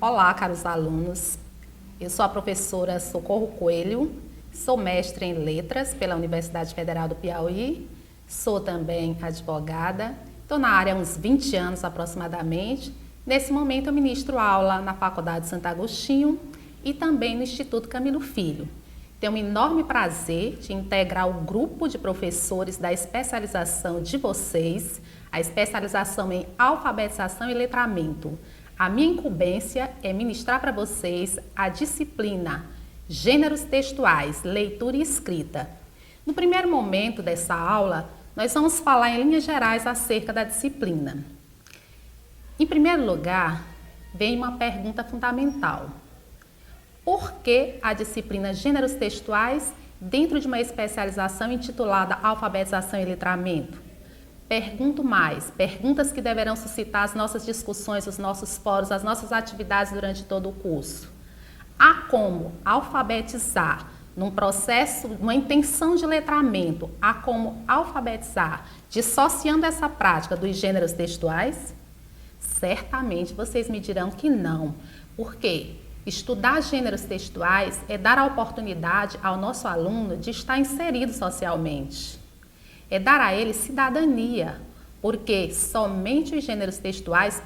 Olá, caros alunos. Eu sou a professora Socorro Coelho, sou mestre em Letras pela Universidade Federal do Piauí, sou também advogada, estou na área há uns 20 anos aproximadamente. Nesse momento eu ministro aula na Faculdade Santo Agostinho e também no Instituto Camilo Filho. Tenho um enorme prazer de integrar o grupo de professores da especialização de vocês, a especialização em alfabetização e letramento. A minha incumbência é ministrar para vocês a disciplina Gêneros Textuais, Leitura e Escrita. No primeiro momento dessa aula, nós vamos falar em linhas gerais acerca da disciplina. Em primeiro lugar, vem uma pergunta fundamental. Por que a disciplina Gêneros Textuais dentro de uma especialização intitulada Alfabetização e Letramento? Pergunto mais, perguntas que deverão suscitar as nossas discussões, os nossos fóruns, as nossas atividades durante todo o curso. Há como alfabetizar num processo, numa intenção de letramento, há como alfabetizar dissociando essa prática dos gêneros textuais? Certamente vocês me dirão que não. Por quê? Estudar gêneros textuais é dar a oportunidade ao nosso aluno de estar inserido socialmente. É dar a ele cidadania, porque somente os gêneros textuais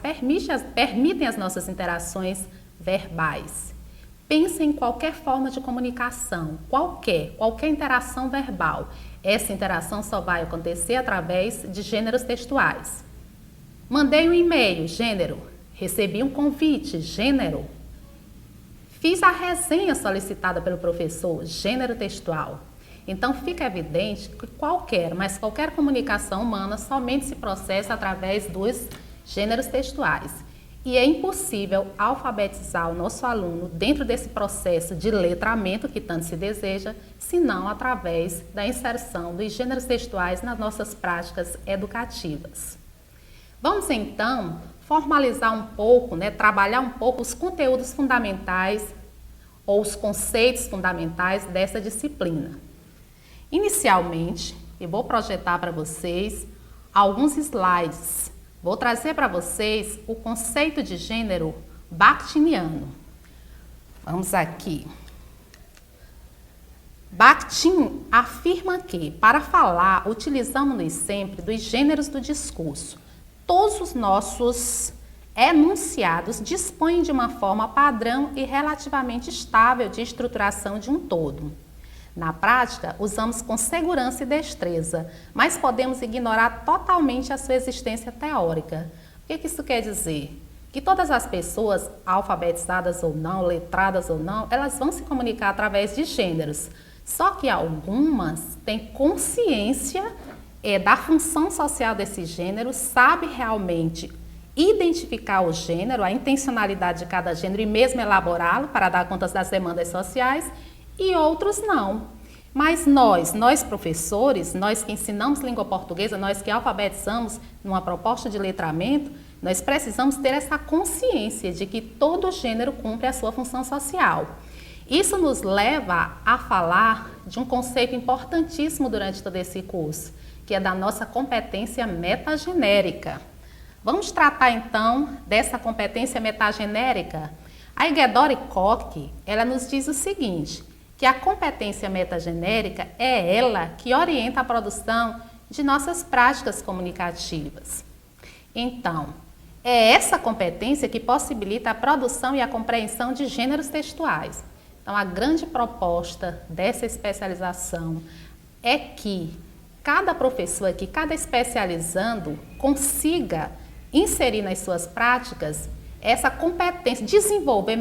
permitem as nossas interações verbais. Pense em qualquer forma de comunicação, qualquer interação verbal. Essa interação só vai acontecer através de gêneros textuais. Mandei um e-mail, gênero. Recebi um convite, gênero. Fiz a resenha solicitada pelo professor, gênero textual. Então fica evidente que qualquer comunicação humana somente se processa através dos gêneros textuais. E é impossível alfabetizar o nosso aluno dentro desse processo de letramento que tanto se deseja, senão através da inserção dos gêneros textuais nas nossas práticas educativas. Vamos então formalizar um pouco, trabalhar um pouco os conteúdos fundamentais ou os conceitos fundamentais dessa disciplina. Inicialmente, eu vou projetar para vocês alguns slides. Vou trazer para vocês o conceito de gênero bakhtiniano. Vamos aqui. Bakhtin afirma que, para falar, utilizamos sempre dos gêneros do discurso. Todos os nossos enunciados dispõem de uma forma padrão e relativamente estável de estruturação de um todo. Na prática, usamos com segurança e destreza, mas podemos ignorar totalmente a sua existência teórica. O que isso quer dizer? Que todas as pessoas, alfabetizadas ou não, letradas ou não, elas vão se comunicar através de gêneros. Só que algumas têm consciência da função social desse gênero, sabe realmente identificar o gênero, a intencionalidade de cada gênero e mesmo elaborá-lo para dar conta das demandas sociais, e outros não. Mas nós professores, nós que ensinamos língua portuguesa, nós que alfabetizamos numa proposta de letramento, nós precisamos ter essa consciência de que todo gênero cumpre a sua função social. Isso nos leva a falar de um conceito importantíssimo durante todo esse curso, que é da nossa competência metagenérica. Vamos tratar então dessa competência metagenérica? A Isidore Koch, ela nos diz o seguinte, que a competência metagenérica é ela que orienta a produção de nossas práticas comunicativas. Então, é essa competência que possibilita a produção e a compreensão de gêneros textuais. Então, a grande proposta dessa especialização é que cada professor aqui, cada especializando, consiga inserir nas suas práticas essa competência, desenvolver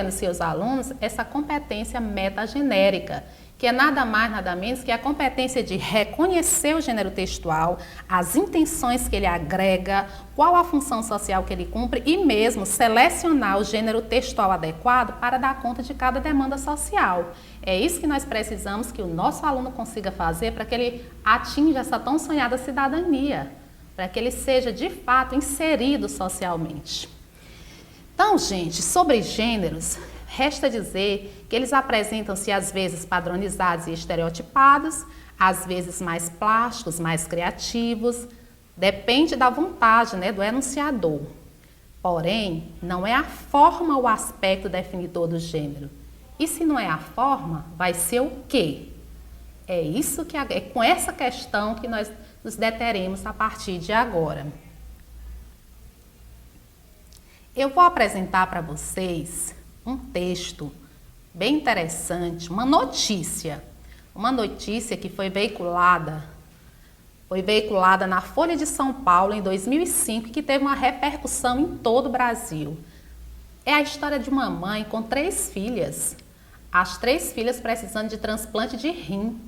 nos seus alunos essa competência metagenérica, que é nada mais, nada menos que a competência de reconhecer o gênero textual, as intenções que ele agrega, qual a função social que ele cumpre e mesmo selecionar o gênero textual adequado para dar conta de cada demanda social. É isso que nós precisamos que o nosso aluno consiga fazer para que ele atinja essa tão sonhada cidadania, para que ele seja, de fato, inserido socialmente. Então, gente, sobre gêneros, resta dizer que eles apresentam-se às vezes padronizados e estereotipados, às vezes mais plásticos, mais criativos, depende da vontade, do enunciador. Porém, não é a forma ou aspecto definidor do gênero. E se não é a forma, vai ser o quê? É com essa questão que nós nos deteremos a partir de agora. Eu vou apresentar para vocês um texto bem interessante, uma notícia que foi veiculada na Folha de São Paulo em 2005 e que teve uma repercussão em todo o Brasil. É a história de uma mãe com 3 filhas, as 3 filhas precisando de transplante de rim,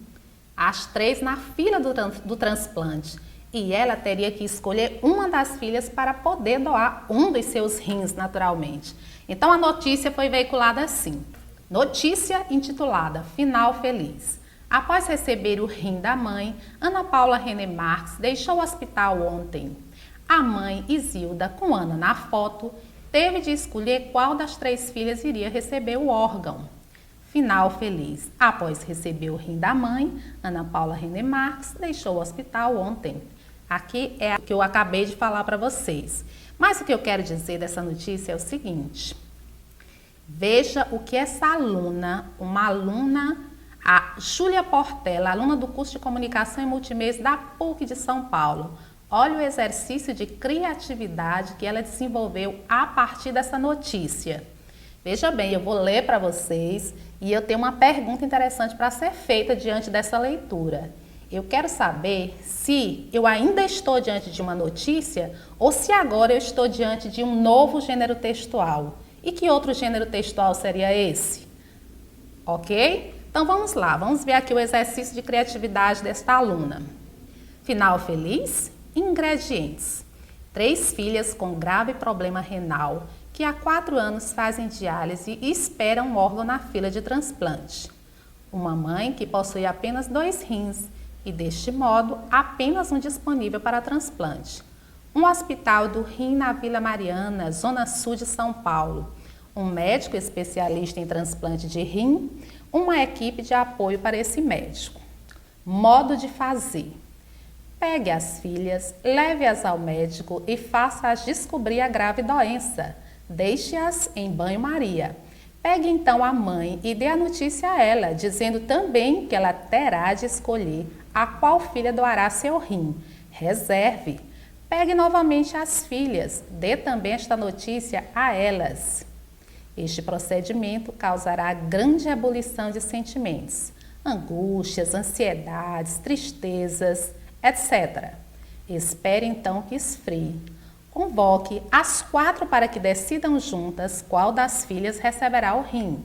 as 3 na fila do transplante, e ela teria que escolher uma das filhas para poder doar um dos seus rins naturalmente. Então a notícia foi veiculada assim, notícia intitulada Final Feliz. Após receber o rim da mãe, Ana Paula René Marques deixou o hospital ontem. A mãe, Isilda, com Ana na foto, teve de escolher qual das 3 filhas iria receber o órgão. Final feliz. Após receber o rim da mãe, Ana Paula René Marques deixou o hospital ontem. Aqui é o que eu acabei de falar para vocês. Mas o que eu quero dizer dessa notícia é o seguinte. Veja o que essa aluna, uma aluna, a Júlia Portela, aluna do curso de Comunicação e Multimeios da PUC de São Paulo. Olha o exercício de criatividade que ela desenvolveu a partir dessa notícia. Veja bem, eu vou ler para vocês e eu tenho uma pergunta interessante para ser feita diante dessa leitura. Eu quero saber se eu ainda estou diante de uma notícia ou se agora eu estou diante de um novo gênero textual. E que outro gênero textual seria esse? Ok? Então vamos lá, vamos ver aqui o exercício de criatividade desta aluna. Final feliz? Ingredientes. 3 filhas com grave problema renal que há 4 anos fazem diálise e esperam um órgão na fila de transplante. Uma mãe que possui apenas 2 rins e, deste modo, apenas um disponível para transplante. Um hospital do rim na Vila Mariana, zona sul de São Paulo. Um médico especialista em transplante de rim, uma equipe de apoio para esse médico. Modo de fazer. Pegue as filhas, leve-as ao médico e faça-as descobrir a grave doença. Deixe-as em banho-maria. Pegue então a mãe e dê a notícia a ela, dizendo também que ela terá de escolher a qual filha doará seu rim. Reserve. Pegue novamente as filhas, dê também esta notícia a elas. Este procedimento causará grande ebulição de sentimentos, angústias, ansiedades, tristezas, etc. Espere então que esfrie. Convoque as 4 para que decidam juntas qual das filhas receberá o rim.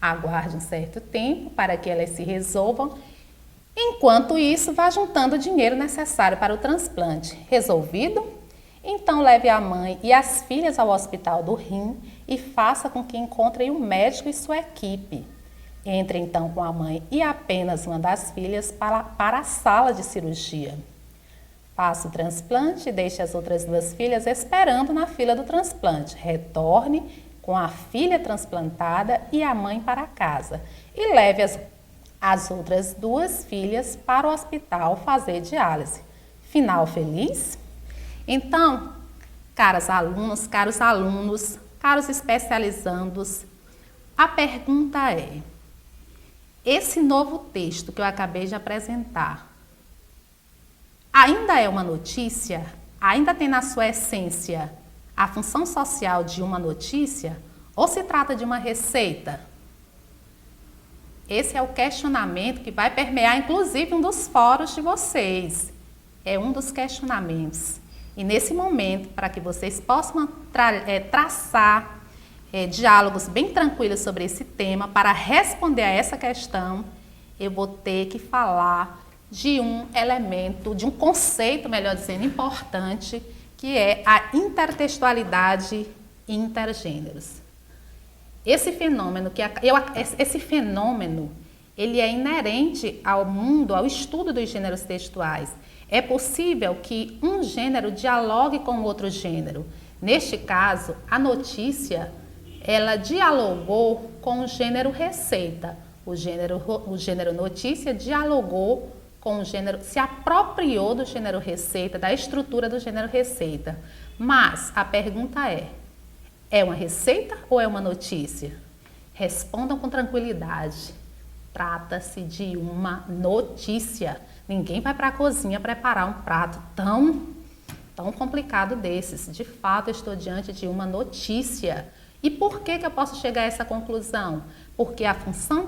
Aguarde um certo tempo para que elas se resolvam. Enquanto isso, vá juntando o dinheiro necessário para o transplante. Resolvido? Então leve a mãe e as filhas ao hospital do rim e faça com que encontrem o médico e sua equipe. Entre então com a mãe e apenas uma das filhas para a sala de cirurgia. Faça o transplante e deixe as outras 2 filhas esperando na fila do transplante. Retorne com a filha transplantada e a mãe para casa. E leve as outras 2 filhas para o hospital fazer diálise. Final feliz? Então, caras alunos, caros especializandos, a pergunta é: esse novo texto que eu acabei de apresentar ainda é uma notícia? Ainda tem na sua essência a função social de uma notícia? Ou se trata de uma receita? Esse é o questionamento que vai permear, inclusive, um dos fóruns de vocês. É um dos questionamentos. E nesse momento, para que vocês possam traçar diálogos bem tranquilos sobre esse tema, para responder a essa questão, eu vou ter que falar de um elemento, de um conceito, melhor dizendo, importante, que é a intertextualidade intergêneros. Esse fenômeno, ele é inerente ao mundo, ao estudo dos gêneros textuais. É possível que um gênero dialogue com outro gênero. Neste caso, a notícia, ela dialogou com o gênero receita. O gênero notícia dialogou com o gênero, se apropriou do gênero receita, da estrutura do gênero receita. Mas a pergunta é: É uma receita ou é uma notícia? Respondam com tranquilidade. Trata-se de uma notícia. Ninguém vai para a cozinha preparar um prato tão complicado desses. De fato, eu estou diante de uma notícia. E por que eu posso chegar a essa conclusão? Porque a função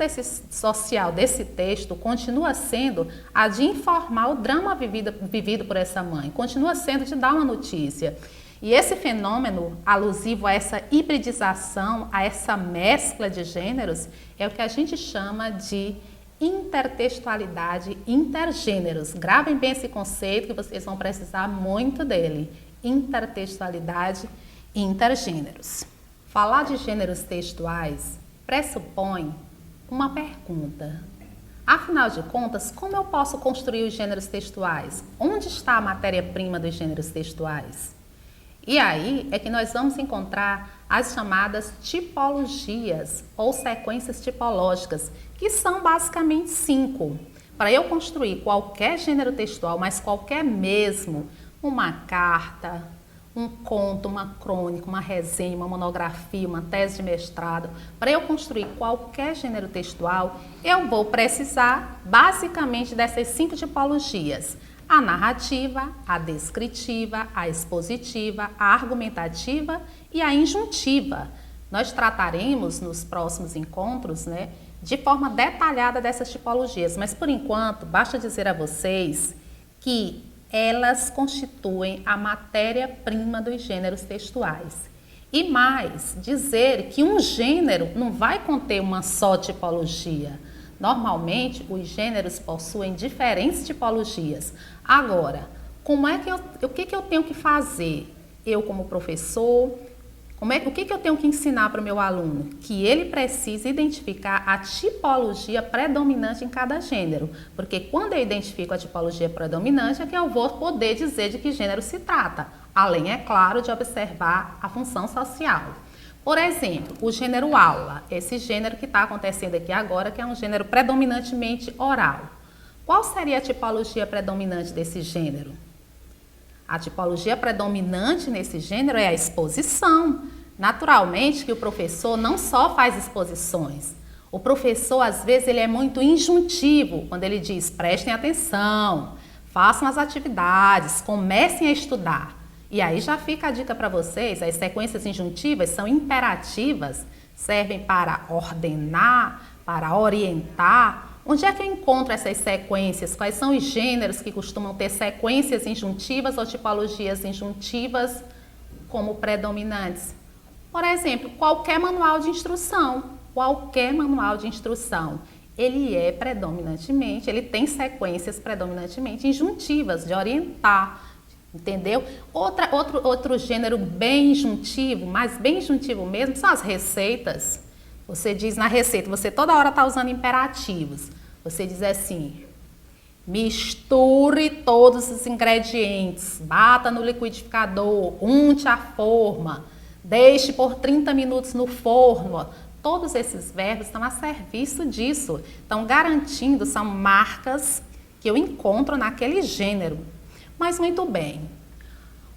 social desse texto continua sendo a de informar o drama vivido por essa mãe. Continua sendo de dar uma notícia. E esse fenômeno alusivo a essa hibridização, a essa mescla de gêneros, é o que a gente chama de intertextualidade intergêneros. Gravem bem esse conceito que vocês vão precisar muito dele. Intertextualidade intergêneros. Falar de gêneros textuais pressupõe uma pergunta. Afinal de contas, como eu posso construir os gêneros textuais? Onde está a matéria-prima dos gêneros textuais? E aí é que nós vamos encontrar as chamadas tipologias ou sequências tipológicas, que são basicamente 5. Para eu construir qualquer gênero textual, mas qualquer mesmo, uma carta, um conto, uma crônica, uma resenha, uma monografia, uma tese de mestrado, para eu construir qualquer gênero textual, eu vou precisar basicamente dessas 5 tipologias. A narrativa, a descritiva, a expositiva, a argumentativa e a injuntiva. Nós trataremos nos próximos encontros, de forma detalhada dessas tipologias, mas por enquanto, basta dizer a vocês que elas constituem a matéria-prima dos gêneros textuais. E mais, dizer que um gênero não vai conter uma só tipologia. Normalmente, os gêneros possuem diferentes tipologias. Agora, o que eu tenho que fazer? Eu, como professor, o que eu tenho que ensinar para o meu aluno? Que ele precisa identificar a tipologia predominante em cada gênero. Porque quando eu identifico a tipologia predominante, é que eu vou poder dizer de que gênero se trata. Além, é claro, de observar a função social. Por exemplo, o gênero aula, esse gênero que está acontecendo aqui agora, que é um gênero predominantemente oral. Qual seria a tipologia predominante desse gênero? A tipologia predominante nesse gênero é a exposição. Naturalmente que o professor não só faz exposições. O professor, às vezes, ele é muito injuntivo quando ele diz: prestem atenção, façam as atividades, comecem a estudar. E aí já fica a dica para vocês, as sequências injuntivas são imperativas, servem para ordenar, para orientar. Onde é que eu encontro essas sequências? Quais são os gêneros que costumam ter sequências injuntivas ou tipologias injuntivas como predominantes? Por exemplo, qualquer manual de instrução, ele tem sequências predominantemente injuntivas, de orientar. Entendeu? Outro gênero bem injuntivo, mas bem injuntivo mesmo, são as receitas. Você diz na receita, você toda hora está usando imperativos. Você diz assim: misture todos os ingredientes, bata no liquidificador, unte a forma, deixe por 30 minutos no forno. Todos esses verbos estão a serviço disso. Estão garantindo, são marcas que eu encontro naquele gênero. Mas muito bem,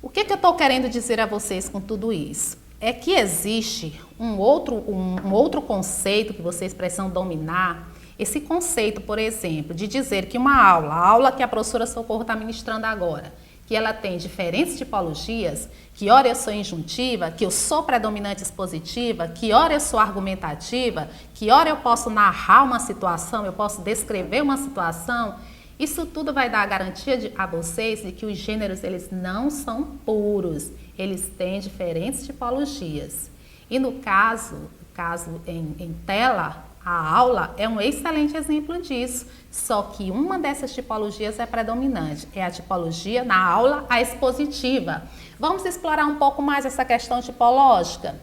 o que eu estou querendo dizer a vocês com tudo isso? É que existe um outro conceito que vocês precisam dominar. Esse conceito, por exemplo, de dizer que uma aula, a aula que a professora Socorro está ministrando agora, que ela tem diferentes tipologias, que ora eu sou injuntiva, que eu sou predominante expositiva, que ora eu sou argumentativa, que ora eu posso narrar uma situação, eu posso descrever uma situação. Isso tudo vai dar a garantia a vocês de que os gêneros eles não são puros, eles têm diferentes tipologias. E no caso em tela, a aula é um excelente exemplo disso, só que uma dessas tipologias é predominante, é a tipologia na aula, a expositiva. Vamos explorar um pouco mais essa questão tipológica?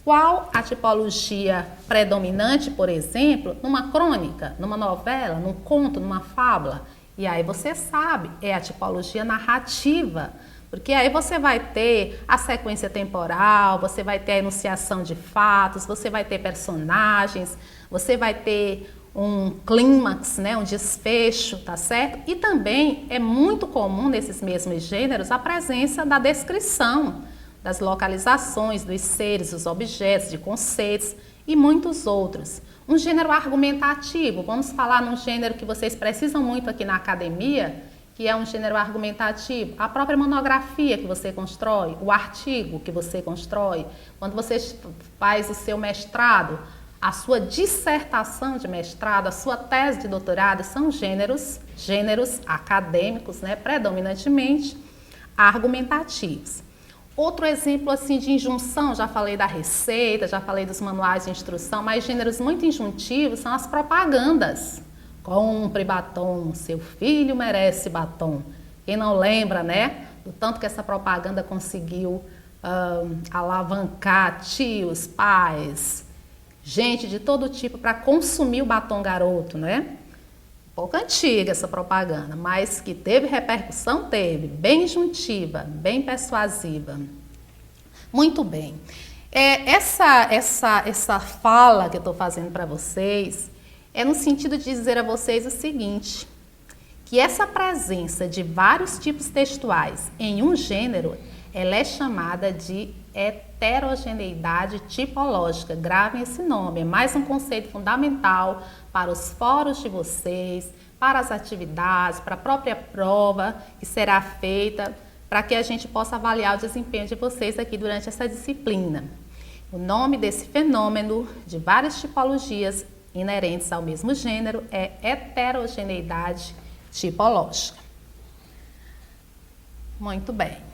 Qual a tipologia predominante, por exemplo, numa crônica, numa novela, num conto, numa fábula? E aí você sabe, é a tipologia narrativa, porque aí você vai ter a sequência temporal, você vai ter a enunciação de fatos, você vai ter personagens, você vai ter um clímax, um desfecho, tá certo? E também é muito comum nesses mesmos gêneros a presença da descrição das localizações, dos seres, dos objetos, de conceitos e muitos outros. Um gênero argumentativo, vamos falar num gênero que vocês precisam muito aqui na academia, que é um gênero argumentativo, a própria monografia que você constrói, o artigo que você constrói, quando você faz o seu mestrado, a sua dissertação de mestrado, a sua tese de doutorado, são gêneros acadêmicos, né, predominantemente argumentativos. Outro exemplo assim de injunção, já falei da receita, já falei dos manuais de instrução, mas gêneros muito injuntivos são as propagandas. Compre batom, seu filho merece batom. Quem não lembra, né, do tanto que essa propaganda conseguiu alavancar tios, pais, gente de todo tipo para consumir o batom garoto, né? Um pouco antiga essa propaganda, mas que teve repercussão, teve, bem injuntiva, bem persuasiva. Muito bem. Essa fala que eu estou fazendo para vocês é no sentido de dizer a vocês o seguinte, que essa presença de vários tipos textuais em um gênero, ela é chamada de heterogeneidade tipológica. Gravem esse nome, é mais um conceito fundamental para os fóruns de vocês, para as atividades, para a própria prova que será feita, para que a gente possa avaliar o desempenho de vocês aqui durante essa disciplina. O nome desse fenômeno de várias tipologias inerentes ao mesmo gênero é heterogeneidade tipológica. Muito bem.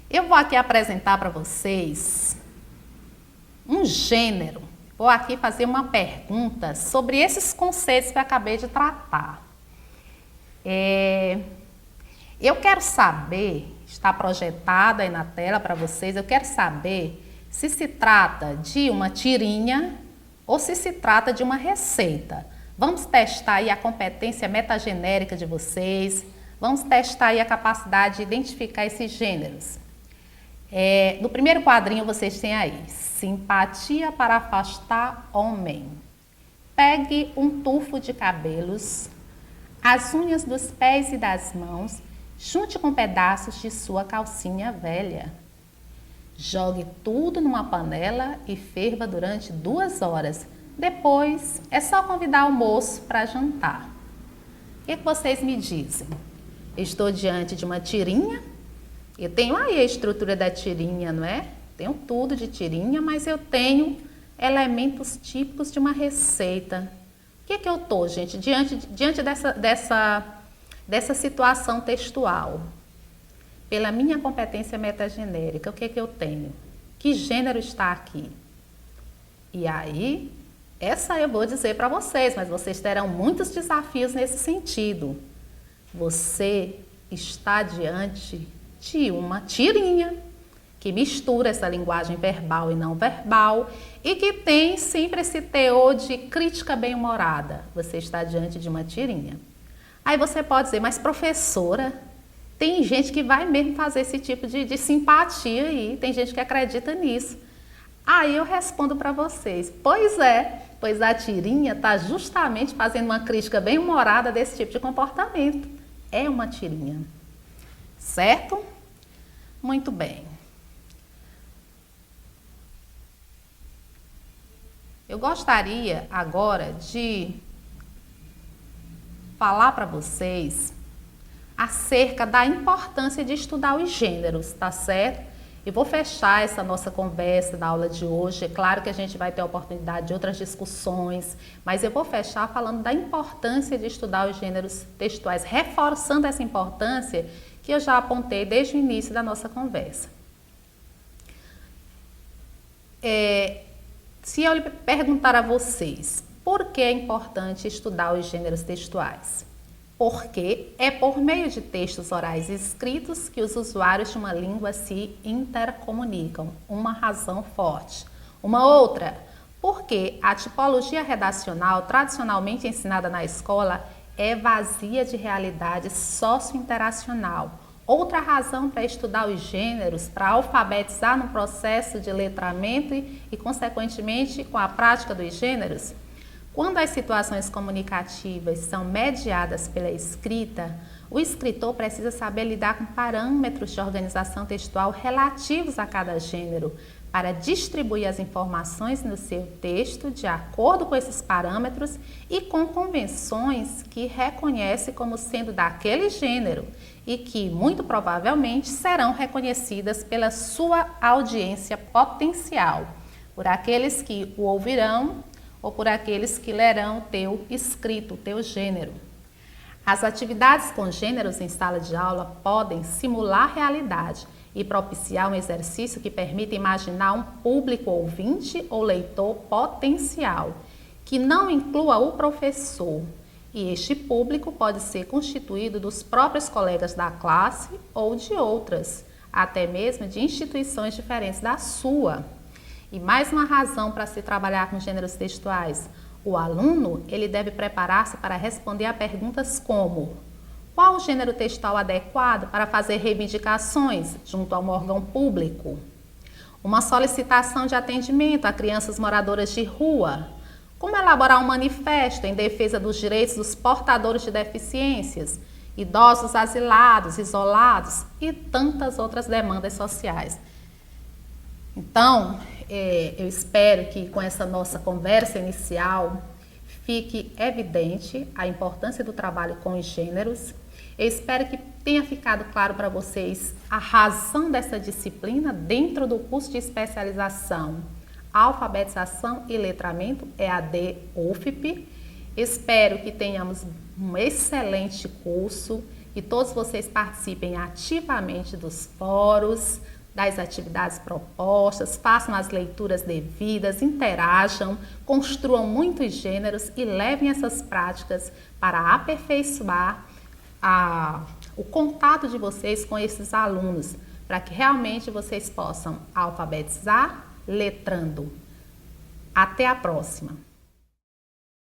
Eu vou aqui apresentar para vocês um gênero. Vou aqui fazer uma pergunta sobre esses conceitos que eu acabei de tratar. Eu quero saber, está projetado aí na tela para vocês, eu quero saber se se trata de uma tirinha ou se se trata de uma receita. Vamos testar aí a competência metagenérica de vocês, vamos testar aí a capacidade de identificar esses gêneros. No primeiro quadrinho vocês têm aí, simpatia para afastar homem. Pegue um tufo de cabelos, as unhas dos pés e das mãos, junte com pedaços de sua calcinha velha. Jogue tudo numa panela e ferva durante 2 horas. Depois, é só convidar o moço para jantar. O que vocês me dizem? Estou diante de uma tirinha? Eu tenho aí a estrutura da tirinha, não é? Tenho tudo de tirinha, mas eu tenho elementos típicos de uma receita. O que eu estou, gente, diante dessa situação textual? Pela minha competência metagenérica, o que eu tenho? Que gênero está aqui? E aí, essa eu vou dizer para vocês, mas vocês terão muitos desafios nesse sentido. Você está diante de uma tirinha que mistura essa linguagem verbal e não verbal e que tem sempre esse teor de crítica bem-humorada. Você está diante de uma tirinha. Aí você pode dizer, mas professora, tem gente que vai mesmo fazer esse tipo de simpatia aí, tem gente que acredita nisso. Aí eu respondo para vocês, pois a tirinha está justamente fazendo uma crítica bem-humorada desse tipo de comportamento. É uma tirinha, certo? Muito bem. Eu gostaria agora de falar para vocês acerca da importância de estudar os gêneros, tá certo? Eu vou fechar essa nossa conversa da aula de hoje. É claro que a gente vai ter a oportunidade de outras discussões, mas eu vou fechar falando da importância de estudar os gêneros textuais, reforçando essa importância que eu já apontei desde o início da nossa conversa. Se eu lhe perguntar a vocês, por que é importante estudar os gêneros textuais? Porque é por meio de textos orais e escritos que os usuários de uma língua se intercomunicam. Uma razão forte. Uma outra, porque a tipologia redacional tradicionalmente ensinada na escola é vazia de realidade sociointeracional. Outra razão para estudar os gêneros, para alfabetizar no processo de letramento e, consequentemente, com a prática dos gêneros, quando as situações comunicativas são mediadas pela escrita, O escritor precisa saber lidar com parâmetros de organização textual relativos a cada gênero, para distribuir as informações no seu texto de acordo com esses parâmetros e com convenções que reconhece como sendo daquele gênero e que, muito provavelmente, serão reconhecidas pela sua audiência potencial, por aqueles que o ouvirão ou por aqueles que lerão o teu escrito, o teu gênero. As atividades com gêneros em sala de aula podem simular a realidade e propiciar um exercício que permita imaginar um público ouvinte ou leitor potencial, que não inclua o professor, e este público pode ser constituído dos próprios colegas da classe ou de outras, até mesmo de instituições diferentes da sua. E mais uma razão para se trabalhar com gêneros textuais: o aluno ele deve preparar-se para responder a perguntas como: qual o gênero textual adequado para fazer reivindicações junto a um órgão público? Uma solicitação de atendimento a crianças moradoras de rua? Como elaborar um manifesto em defesa dos direitos dos portadores de deficiências, idosos asilados, isolados e tantas outras demandas sociais? Então, eu espero que com essa nossa conversa inicial fique evidente a importância do trabalho com os gêneros. Eu espero que tenha ficado claro para vocês a razão dessa disciplina dentro do curso de especialização Alfabetização e Letramento, EAD UFP. Espero que tenhamos um excelente curso e todos vocês participem ativamente dos fóruns, das atividades propostas, façam as leituras devidas, interajam, construam muitos gêneros e levem essas práticas para aperfeiçoar o contato de vocês com esses alunos, para que realmente vocês possam alfabetizar letrando. Até a próxima!